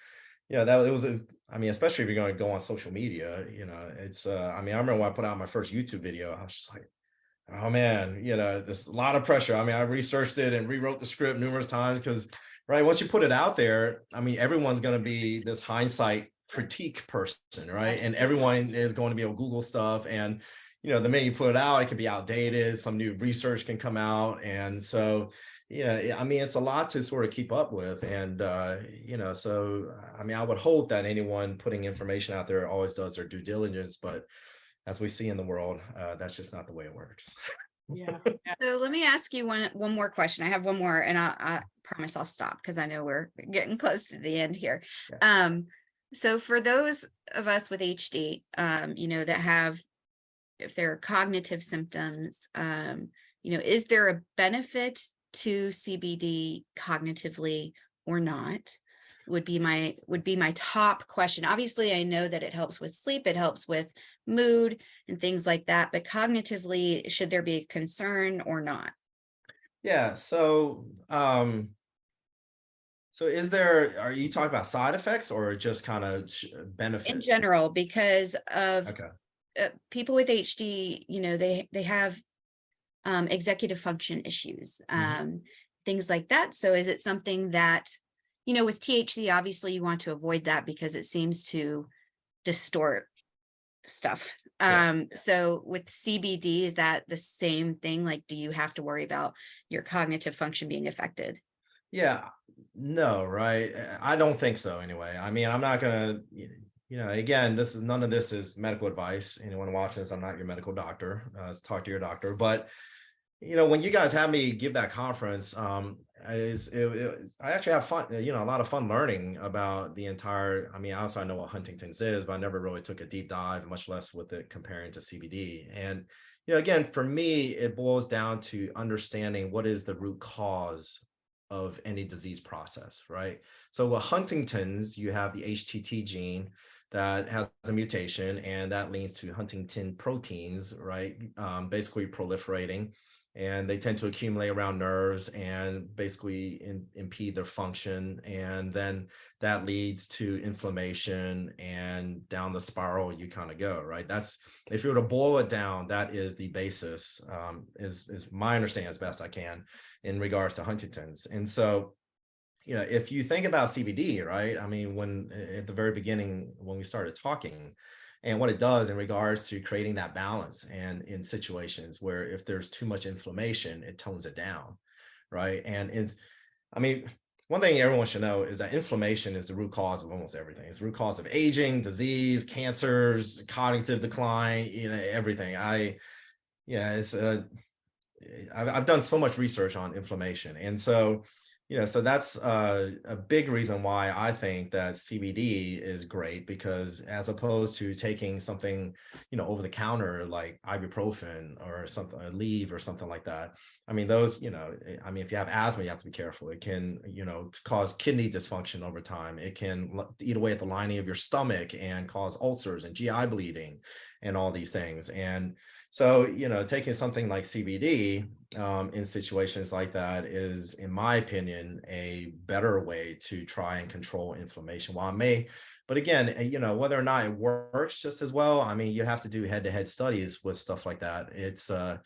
Speaker 2: that it was I mean, especially if you're going to go on social media, it's I mean, I remember when I put out my first YouTube video, I was just like, oh man, there's a lot of pressure. I mean, I researched it and rewrote the script numerous times because, right, once you put it out there, I mean, everyone's going to be this hindsight critique person, right? And everyone is going to be able to Google stuff, and the minute you put it out, it could be outdated. Some new research can come out, and so I mean, it's a lot to sort of keep up with. And so I mean, I would hope that anyone putting information out there always does their due diligence, but as we see in the world, that's just not the way it works.
Speaker 1: Yeah.
Speaker 3: So let me ask you one more question. I have one more, and I promise I'll stop because I know we're getting close to the end here.
Speaker 2: Yeah.
Speaker 3: So for those of us with HD, that have, if there are cognitive symptoms, is there a benefit to CBD cognitively or not? Would be my top question. Obviously, I know that it helps with sleep, it helps with mood and things like that, but cognitively, should there be a concern or not?
Speaker 2: Yeah. So are you talking about side effects or just kind of benefits?
Speaker 3: In general, because of
Speaker 2: Okay.
Speaker 3: People with HD, they have executive function issues, things like that. So is it something that, with THC, obviously you want to avoid that because it seems to distort stuff. So with CBD, is that the same thing? Like, do you have to worry about your cognitive function being affected?
Speaker 2: Yeah, no, right. I don't think so anyway. I mean, I'm not gonna, again, none of this is medical advice. Anyone watching this, I'm not your medical doctor. Talk to your doctor. But when you guys had me give that conference, I actually have fun, a lot of fun learning about the entire. I mean, also I know what huntingtons is, but I never really took a deep dive, much less with it comparing to CBD. And again, for me, it boils down to understanding what is the root cause of any disease process, right? So with huntingtons, you have the HTT gene that has a mutation, and that leads to huntingtin proteins, right? Basically proliferating, and they tend to accumulate around nerves and basically impede their function. And then that leads to inflammation, and down the spiral you kind of go, right? That's, if you were to boil it down, that is the basis, is my understanding as best I can in regards to Huntington's. And so, if you think about CBD, right? I mean, when at the very beginning, when we started talking, and what it does in regards to creating that balance, and in situations where if there's too much inflammation, it tones it down, right? And I mean, one thing everyone should know is that inflammation is the root cause of almost everything. It's the root cause of aging, disease, cancers, cognitive decline, everything. I've done so much research on inflammation. And so, so that's a big reason why I think that CBD is great, because as opposed to taking something, over the counter like ibuprofen or something, Aleve or something like that. I mean, those, I mean, if you have asthma, you have to be careful. It can, cause kidney dysfunction over time. It can eat away at the lining of your stomach and cause ulcers and GI bleeding and all these things. And so, taking something like CBD in situations like that is, in my opinion, a better way to try and control inflammation. While it may, but again, whether or not it works just as well, I mean, you have to do head-to-head studies with stuff like that. It's to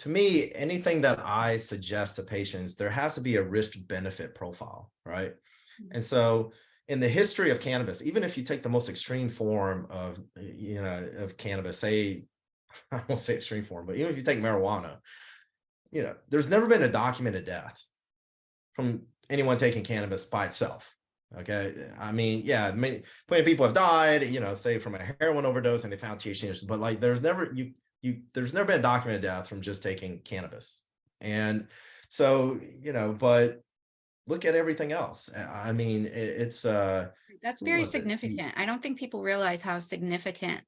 Speaker 2: me, anything that I suggest to patients, there has to be a risk-benefit profile, right? And so in the history of cannabis, even if you take the most extreme form of, of cannabis, say, I won't say extreme form, but even if you take marijuana, there's never been a documented death from anyone taking cannabis by itself. Okay. I mean, yeah, plenty of people have died, say from a heroin overdose and they found THC, but like there's never there's never been a documented death from just taking cannabis. And so, but look at everything else. I mean, it's
Speaker 3: That's very
Speaker 2: was it?
Speaker 3: significant. I don't think people realize how significant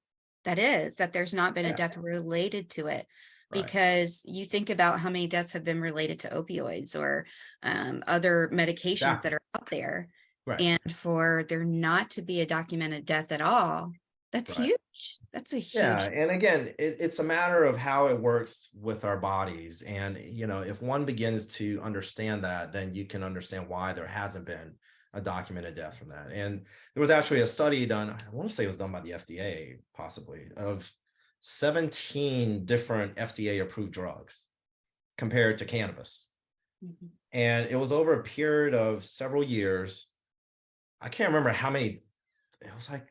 Speaker 3: that is, that there's not been a
Speaker 2: Yeah,
Speaker 3: death related to it.
Speaker 2: right.
Speaker 3: Because you think about how many deaths have been related to opioids or other medications
Speaker 2: Exactly.
Speaker 3: that are out there.
Speaker 2: Right.
Speaker 3: And for there not to be a documented death at all, that's
Speaker 2: Right.
Speaker 3: huge. That's a
Speaker 2: Yeah,
Speaker 3: huge.
Speaker 2: and again, it's a matter of how it works with our bodies. And if one begins to understand that, then you can understand why there hasn't been a documented death from that. And there was actually a study done, I want to say it was done by the FDA, possibly, of 17 different FDA approved drugs compared to cannabis.
Speaker 1: Mhm.
Speaker 2: And it was over a period of several years. I can't remember how many, it was like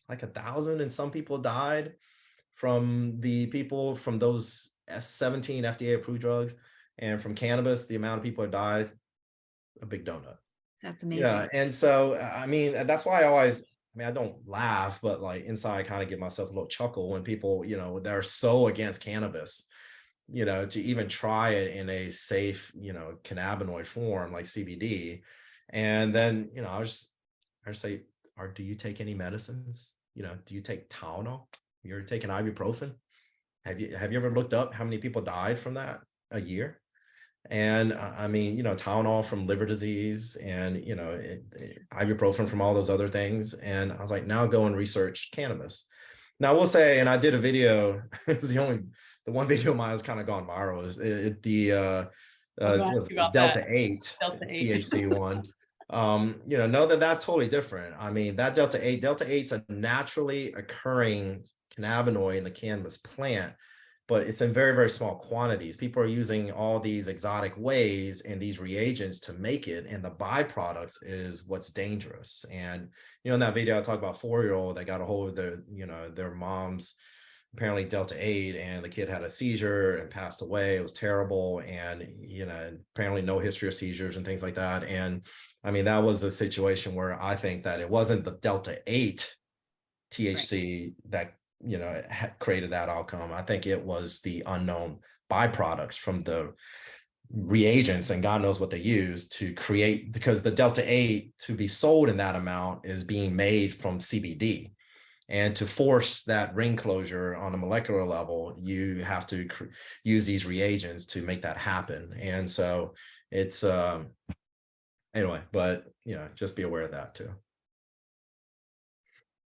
Speaker 2: 1,000 and some people died from the people from those 17 FDA approved drugs, and from cannabis, the amount of people that died, a big donut.
Speaker 3: That's amazing.
Speaker 2: Yeah. And so, I mean, that's why I don't laugh, but like inside I kind of give myself a little chuckle when people, they're so against cannabis, to even try it in a safe, cannabinoid form like CBD. And then, I just say, do you take any medicines? Do you take Tylenol? You're taking ibuprofen? Have you ever looked up how many people died from that a year? And I mean, Tylenol from liver disease, and ibuprofen from all those other things. And I was like, now go and research cannabis. Now I will say, and I did a video. It's the one video of mine has kind of gone viral. Is the
Speaker 1: I was gonna ask
Speaker 2: was
Speaker 1: you about
Speaker 2: Delta
Speaker 1: that.
Speaker 2: 8
Speaker 1: Delta 8.
Speaker 2: THC one. Know that's totally different. I mean, that Delta 8's a naturally occurring cannabinoid in the cannabis plant, but it's in very, very small quantities. People are using all these exotic ways and these reagents to make it, and the byproducts is what's dangerous. And in that video I talked about 4-year-old that got a hold of their mom's apparently Delta 8, and the kid had a seizure and passed away. It was terrible. And apparently no history of seizures and things like that. And I mean, that was a situation where I think that it wasn't the Delta 8 THC that created that outcome. I think it was the unknown byproducts from the reagents, and God knows what they use to create, because the Delta 8 to be sold in that amount is being made from CBD. And to force that ring closure on a molecular level, you have to use these reagents to make that happen. And so it's anyway, but just be aware of that too.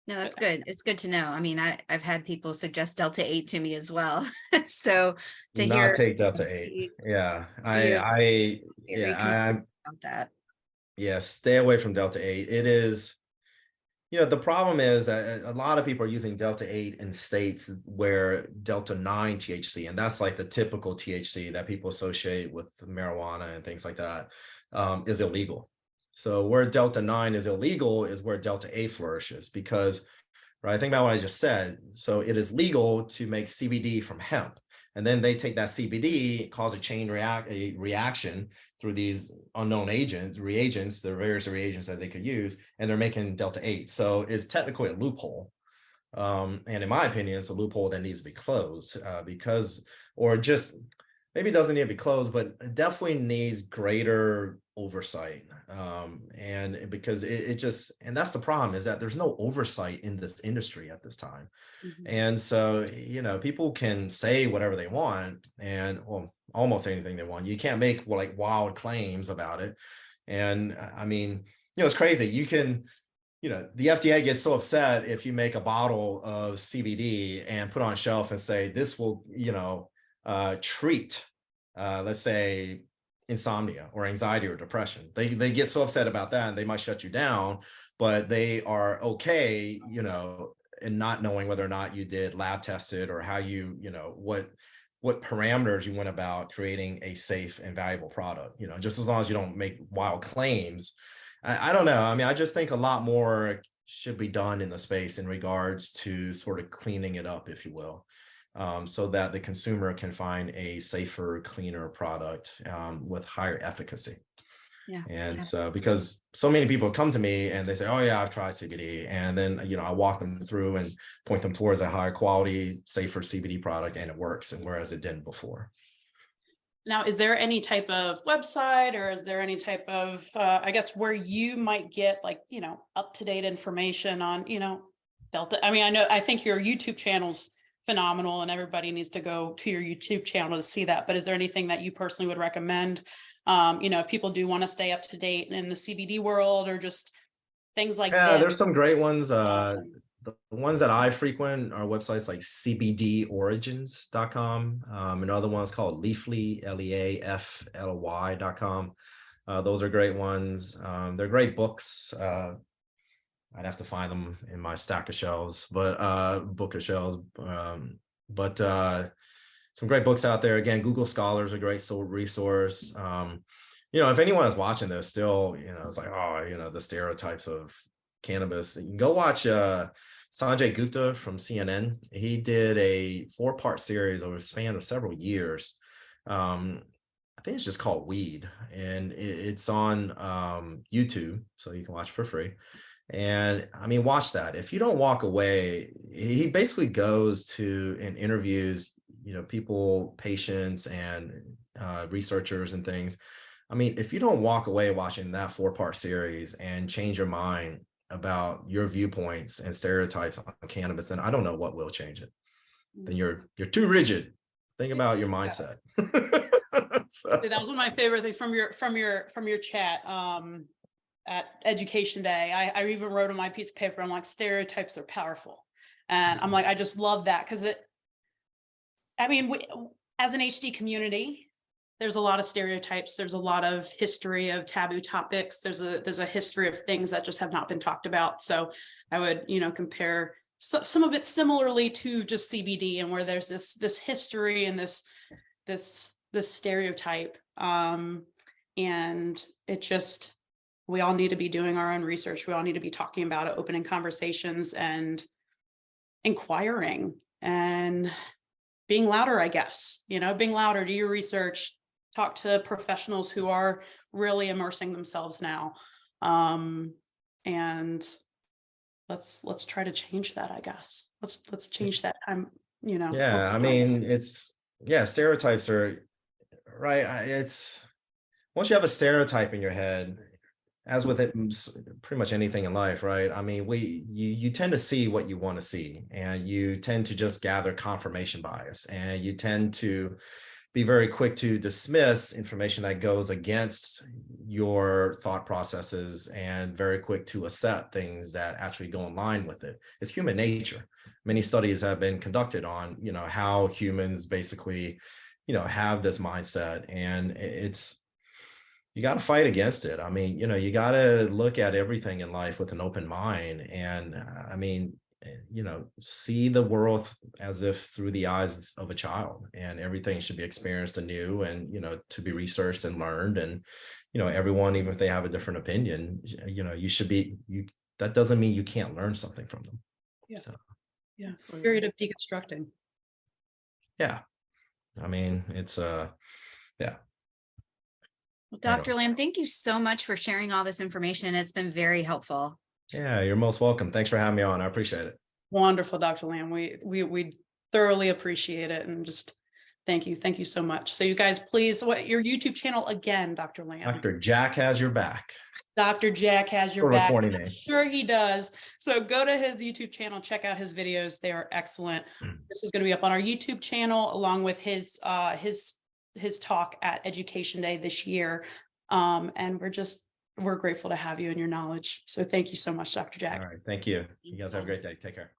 Speaker 3: No, that's good. It's good to know. I mean, I've had people suggest Delta 8 to me as well. So to
Speaker 2: Not
Speaker 3: hear
Speaker 2: take Delta 8. Yeah. I'm
Speaker 3: about that.
Speaker 2: Yeah, stay away from Delta 8. It is, the problem is that a lot of people are using Delta 8 in states where Delta 9 THC, and that's like the typical THC that people associate with marijuana and things like that, is illegal. So where Delta 9 is illegal is where Delta 8 flourishes, because, right, think about what I just said. So it is legal to make CBD from hemp. And then they take that CBD, cause a chain reaction through these unknown reagents, the various reagents that they could use, and they're making Delta 8. So it's technically a loophole. And in my opinion, it's a loophole that needs to be closed, or just maybe it doesn't need to be closed, but it definitely needs greater oversight. And because and that's the problem, is that there's no oversight in this industry at this time.
Speaker 1: Mhm.
Speaker 2: And so, people can say whatever they want, and almost anything they want. You can't make like wild claims about it. And I mean, it's crazy. You can, the FDA gets so upset if you make a bottle of CBD and put on a shelf and say this will, treat, let's say, insomnia or anxiety or depression. They get so upset about that, and they might shut you down, but they are okay, and not knowing whether or not you did lab tested, or how what what parameters you went about creating a safe and valuable product, just as long as you don't make wild claims. I don't know. I mean, I just think a lot more should be done in the space in regards to sort of cleaning it up, if you will, so that the consumer can find a safer, cleaner product with higher efficacy.
Speaker 3: Yeah.
Speaker 2: And so, because so many people come to me and they say, oh yeah, I've tried CBD. And then, I walk them through and point them towards a higher quality, safer CBD product, and it works. And whereas it didn't before.
Speaker 1: Now, is there any type of website, or is there any type of, I guess, where you might get like, up-to-date information on, Delta? I mean, I think your YouTube channel's phenomenal and everybody needs to go to your YouTube channel to see that. But is there anything that you personally would recommend? If people do want to stay up to date in the CBD world, or just things like
Speaker 2: Yeah,
Speaker 1: this.
Speaker 2: there's some great ones. The ones that I frequent are websites like cbdorigins.com. Another one is called Leafly, leafly.com. Those are great ones. They're great books. I'd have to find them in my stack of shelves, but book of shelves. But some great books out there. Again, Google Scholar is a great resource. If anyone is watching this still, it's like, oh, the stereotypes of cannabis. You can go watch Sanjay Gupta from CNN. He did a 4-part series over a span of several years. I think it's just called Weed, and it's on YouTube, so you can watch it for free. And I mean, watch that. If you don't walk away, he basically goes to and interviews, people, patients, and researchers and things. I mean, if you don't walk away watching that 4-part series and change your mind about your viewpoints and stereotypes on cannabis, then I don't know what will change it. Then you're too rigid. Think about your mindset. So.
Speaker 1: That was one of my favorite things from your chat at Education Day. I even wrote on my piece of paper, I'm like, stereotypes are powerful. And I'm like, I just love that, because as an HD community, there's a lot of stereotypes. There's a lot of history of taboo topics. There's a history of things that just have not been talked about. So I would, compare some of it similarly to just CBD, and where there's this history and this stereotype. And it just, we all need to be doing our own research. We all need to be talking about it, opening conversations and inquiring and being louder, I guess, being louder, do your research, talk to professionals who are really immersing themselves now. And let's try to change that, I guess. Let's change that.
Speaker 2: Yeah, I mean, stereotypes are right. It's once you have a stereotype in your head, as with it, pretty much anything in life, right? I mean, you tend to see what you want to see, and you tend to just gather confirmation bias, and you tend to be very quick to dismiss information that goes against your thought processes, and very quick to accept things that actually go in line with it. It's human nature. Many studies have been conducted on, how humans basically, have this mindset, and you got to fight against it. I mean, you got to look at everything in life with an open mind, and see the world as if through the eyes of a child, and everything should be experienced anew, and, to be researched and learned. And, everyone, even if they have a different opinion, that doesn't mean you can't learn something from them.
Speaker 1: Yeah.
Speaker 2: So,
Speaker 1: yeah. Period of deconstructing.
Speaker 2: Yeah. I mean, it's yeah.
Speaker 3: Well, Dr. Lamb, thank you so much for sharing all this information. It's been very helpful.
Speaker 2: Yeah, you're most welcome. Thanks for having me on. I appreciate it.
Speaker 1: Wonderful, Dr. Lamb. We thoroughly appreciate it, and just thank you so much. So you guys, please, your YouTube channel again, Dr. Lamb?
Speaker 2: Dr. Jack has your back.
Speaker 1: Dr. Jack has your
Speaker 2: Sort of
Speaker 1: back.
Speaker 2: corny
Speaker 1: I'm
Speaker 2: name.
Speaker 1: sure he does. So go to his YouTube channel, check out his videos. They are excellent. This is going to be up on our YouTube channel, along with his talk at Education Day this year. And we're grateful to have you and your knowledge. So thank you so much, Dr. Jack.
Speaker 2: All right. Thank you. You guys have a great day. Take care.